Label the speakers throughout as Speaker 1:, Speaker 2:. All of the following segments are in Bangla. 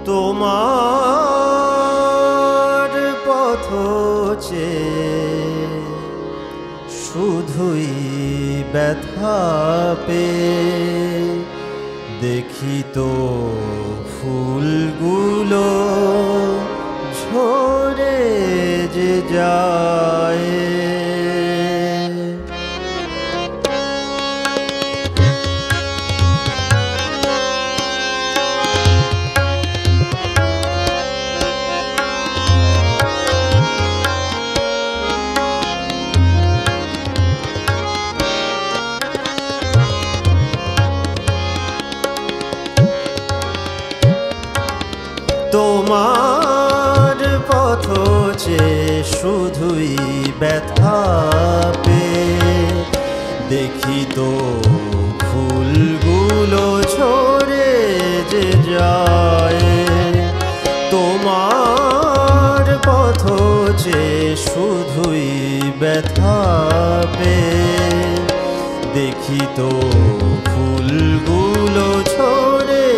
Speaker 1: তোমার পথ চেয়ে শুধুই ব্যথা পেয়ে দেখি তো ফুলগুলো ঝরে যে যায়। তোমার পথ চেয়ে শুধুই ব্যথা পেয়ে দেখি তো ফুলগুলো ঝরে যে যায়। তোমার পথ চেয়ে শুধুই ব্যথা পেয়ে দেখি তো ফুলগুলো ঝরে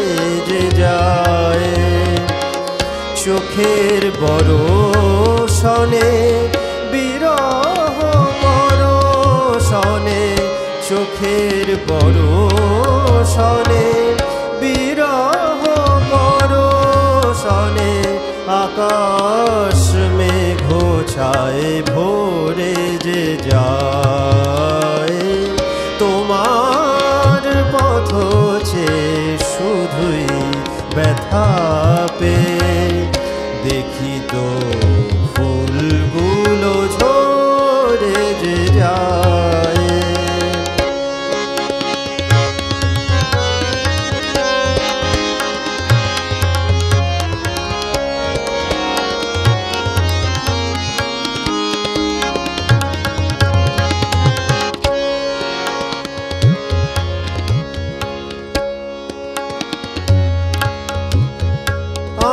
Speaker 1: যে যায়। চোখের বরষণে বিরহ বরষণে চোখের বরষণে বিরহ বরষণে আকাশ মেঘ ছায়ে ভরে যে যায়। তোমার পথ চেয়ে শুধুই ব্যথা পেয়ে দেখি তো ফুলগুলো ঝরে যে যায়।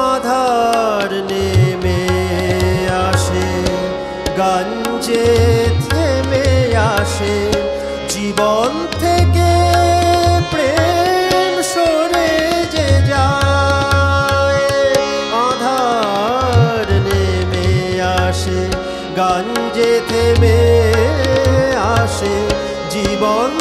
Speaker 1: আধার নেমে আসে গঞ্জে থেমে আসে জীবন থেকে প্রেম সরে যে যায়। আধার নেমে আসে গঞ্জে থেমে আসে জীবন